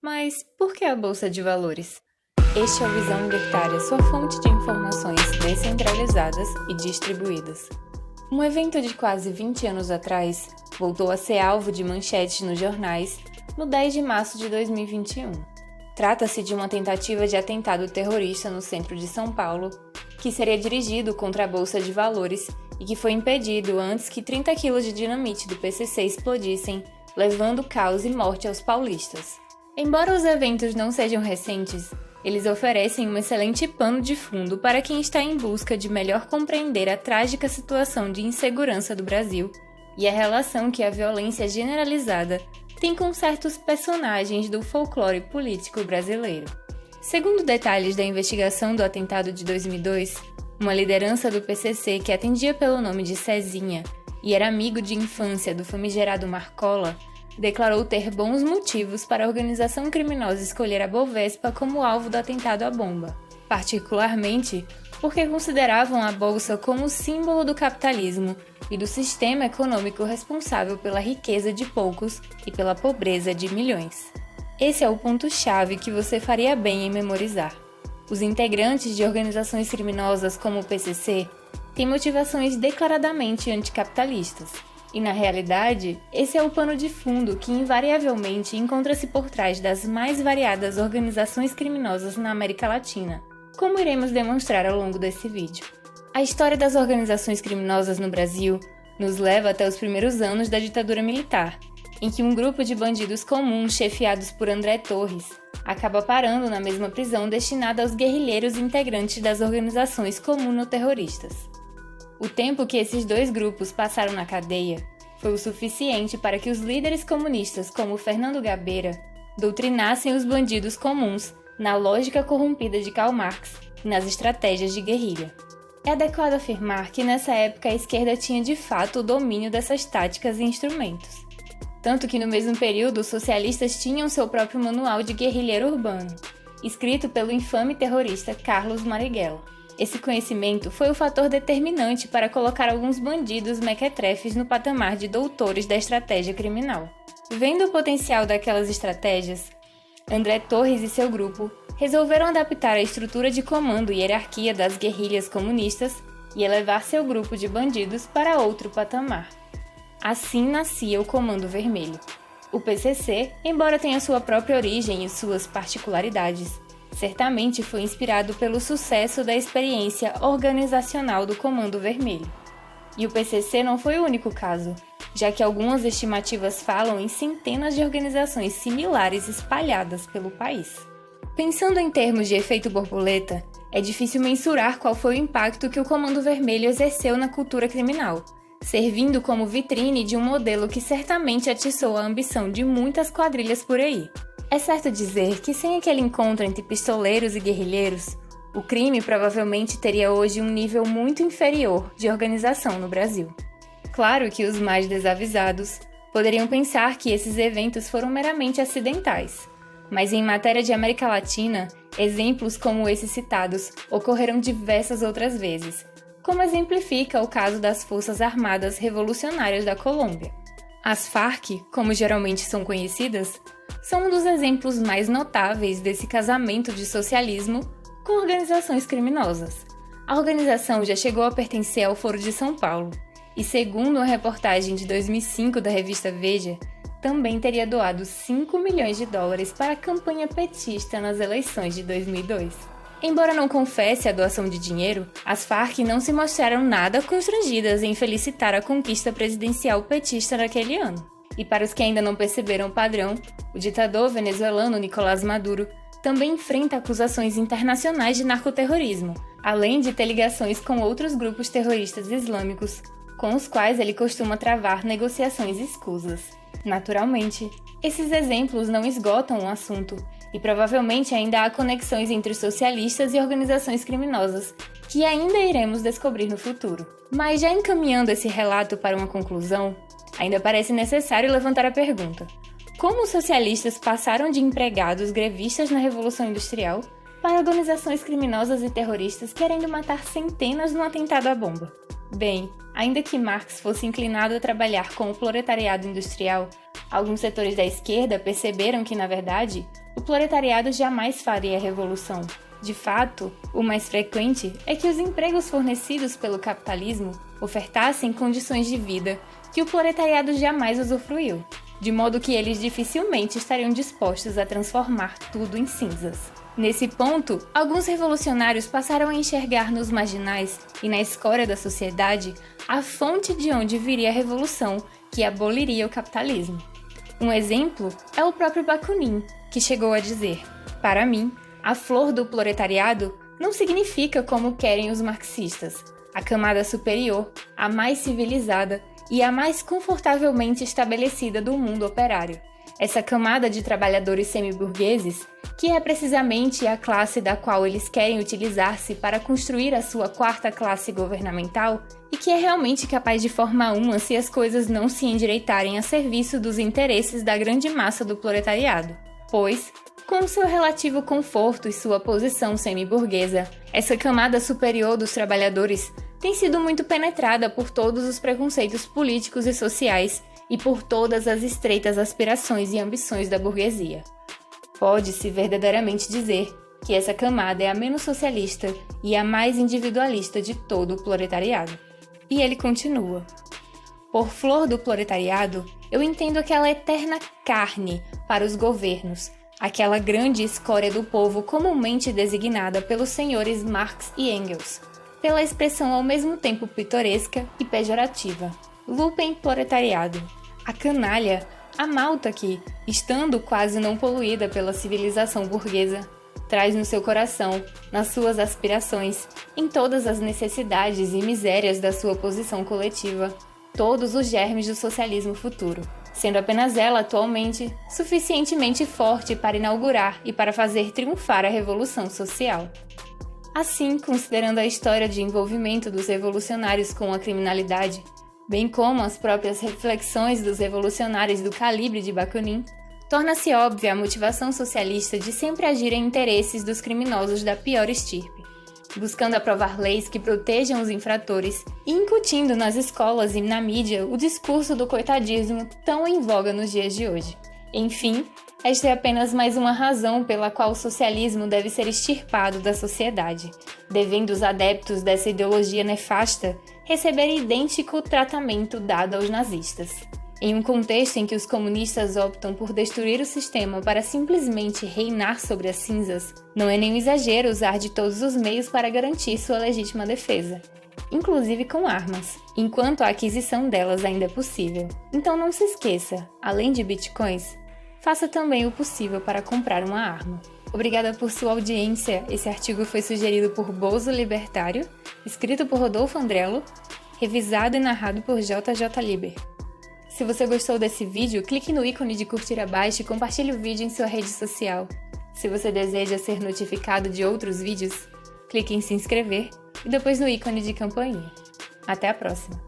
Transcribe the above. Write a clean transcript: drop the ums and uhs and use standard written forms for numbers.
Mas por que a Bolsa de Valores? Este é o Visão Libertária, sua fonte de informações descentralizadas e distribuídas. Um evento de quase 20 anos atrás voltou a ser alvo de manchetes nos jornais no 10 de março de 2021. Trata-se de uma tentativa de atentado terrorista no centro de São Paulo, que seria dirigido contra a Bolsa de Valores e que foi impedido antes que 30 quilos de dinamite do PCC explodissem, levando caos e morte aos paulistas. Embora os eventos não sejam recentes, eles oferecem um excelente pano de fundo para quem está em busca de melhor compreender a trágica situação de insegurança do Brasil e a relação que a violência generalizada tem com certos personagens do folclore político brasileiro. Segundo detalhes da investigação do atentado de 2002, uma liderança do PCC que atendia pelo nome de Cezinha e era amigo de infância do famigerado Marcola, declarou ter bons motivos para a organização criminosa escolher a Bovespa como alvo do atentado à bomba, particularmente porque consideravam a bolsa como símbolo do capitalismo e do sistema econômico responsável pela riqueza de poucos e pela pobreza de milhões. Esse é o ponto-chave que você faria bem em memorizar. Os integrantes de organizações criminosas como o PCC têm motivações declaradamente anticapitalistas. E, na realidade, esse é o pano de fundo que invariavelmente encontra-se por trás das mais variadas organizações criminosas na América Latina, como iremos demonstrar ao longo desse vídeo. A história das organizações criminosas no Brasil nos leva até os primeiros anos da ditadura militar, em que um grupo de bandidos comuns chefiados por André Torres acaba parando na mesma prisão destinada aos guerrilheiros integrantes das organizações comuno-terroristas. O tempo que esses dois grupos passaram na cadeia foi o suficiente para que os líderes comunistas como Fernando Gabeira doutrinassem os bandidos comuns na lógica corrompida de Karl Marx e nas estratégias de guerrilha. É adequado afirmar que nessa época a esquerda tinha de fato o domínio dessas táticas e instrumentos. Tanto que no mesmo período os socialistas tinham seu próprio manual de guerrilheiro urbano, escrito pelo infame terrorista Carlos Marighella. Esse conhecimento foi o fator determinante para colocar alguns bandidos mequetrefes no patamar de doutores da estratégia criminal. Vendo o potencial daquelas estratégias, André Torres e seu grupo resolveram adaptar a estrutura de comando e hierarquia das guerrilhas comunistas e elevar seu grupo de bandidos para outro patamar. Assim nascia o Comando Vermelho. O PCC, embora tenha sua própria origem e suas particularidades, certamente foi inspirado pelo sucesso da experiência organizacional do Comando Vermelho. E o PCC não foi o único caso, já que algumas estimativas falam em centenas de organizações similares espalhadas pelo país. Pensando em termos de efeito borboleta, é difícil mensurar qual foi o impacto que o Comando Vermelho exerceu na cultura criminal, servindo como vitrine de um modelo que certamente atiçou a ambição de muitas quadrilhas por aí. É certo dizer que sem aquele encontro entre pistoleiros e guerrilheiros, o crime provavelmente teria hoje um nível muito inferior de organização no Brasil. Claro que os mais desavisados poderiam pensar que esses eventos foram meramente acidentais, mas em matéria de América Latina, exemplos como esses citados ocorreram diversas outras vezes, como exemplifica o caso das Forças Armadas Revolucionárias da Colômbia. As Farc, como geralmente são conhecidas, são um dos exemplos mais notáveis desse casamento de socialismo com organizações criminosas. A organização já chegou a pertencer ao Foro de São Paulo e, segundo uma reportagem de 2005 da revista Veja, também teria doado 5 milhões de dólares para a campanha petista nas eleições de 2002. Embora não confesse a doação de dinheiro, as Farc não se mostraram nada constrangidas em felicitar a conquista presidencial petista naquele ano. E para os que ainda não perceberam o padrão, o ditador venezuelano Nicolás Maduro também enfrenta acusações internacionais de narcoterrorismo, além de ter ligações com outros grupos terroristas islâmicos, com os quais ele costuma travar negociações escusas. Naturalmente, esses exemplos não esgotam o assunto, e provavelmente ainda há conexões entre socialistas e organizações criminosas, que ainda iremos descobrir no futuro. Mas já encaminhando esse relato para uma conclusão, ainda parece necessário levantar a pergunta: como os socialistas passaram de empregados grevistas na Revolução Industrial para organizações criminosas e terroristas querendo matar centenas num atentado à bomba? Bem, ainda que Marx fosse inclinado a trabalhar com o proletariado industrial, alguns setores da esquerda perceberam que, na verdade, o proletariado jamais faria a revolução. De fato, o mais frequente é que os empregos fornecidos pelo capitalismo ofertassem condições de vida que o proletariado jamais usufruiu, de modo que eles dificilmente estariam dispostos a transformar tudo em cinzas. Nesse ponto, alguns revolucionários passaram a enxergar nos marginais e na escória da sociedade a fonte de onde viria a revolução que aboliria o capitalismo. Um exemplo é o próprio Bakunin, que chegou a dizer: "Para mim, a flor do proletariado não significa como querem os marxistas, a camada superior, a mais civilizada e a mais confortavelmente estabelecida do mundo operário. Essa camada de trabalhadores semi-burgueses, que é precisamente a classe da qual eles querem utilizar-se para construir a sua quarta classe governamental e que é realmente capaz de formar uma se as coisas não se endireitarem a serviço dos interesses da grande massa do proletariado. Pois, com seu relativo conforto e sua posição semi-burguesa, essa camada superior dos trabalhadores tem sido muito penetrada por todos os preconceitos políticos e sociais e por todas as estreitas aspirações e ambições da burguesia. Pode-se verdadeiramente dizer que essa camada é a menos socialista e a mais individualista de todo o proletariado." E ele continua: "Por flor do proletariado, eu entendo aquela eterna carne para os governos, aquela grande escória do povo comumente designada pelos senhores Marx e Engels, pela expressão ao mesmo tempo pitoresca e pejorativa, lumpenproletariado, a canalha, a malta que, estando quase não poluída pela civilização burguesa, traz no seu coração, nas suas aspirações, em todas as necessidades e misérias da sua posição coletiva, todos os germes do socialismo futuro, sendo apenas ela, atualmente, suficientemente forte para inaugurar e para fazer triunfar a revolução social." Assim, considerando a história de envolvimento dos revolucionários com a criminalidade, bem como as próprias reflexões dos revolucionários do calibre de Bakunin, torna-se óbvia a motivação socialista de sempre agir em interesses dos criminosos da pior estirpe, buscando aprovar leis que protejam os infratores e incutindo nas escolas e na mídia o discurso do coitadismo tão em voga nos dias de hoje. Enfim, esta é apenas mais uma razão pela qual o socialismo deve ser extirpado da sociedade, devendo os adeptos dessa ideologia nefasta receber idêntico tratamento dado aos nazistas. Em um contexto em que os comunistas optam por destruir o sistema para simplesmente reinar sobre as cinzas, não é nenhum exagero usar de todos os meios para garantir sua legítima defesa, inclusive com armas, enquanto a aquisição delas ainda é possível. Então não se esqueça, além de bitcoins, faça também o possível para comprar uma arma. Obrigada por sua audiência. Esse artigo foi sugerido por Bozo Libertário, escrito por Rodolfo Andrello, revisado e narrado por JJ Liber. Se você gostou desse vídeo, clique no ícone de curtir abaixo e compartilhe o vídeo em sua rede social. Se você deseja ser notificado de outros vídeos, clique em se inscrever e depois no ícone de campainha. Até a próxima!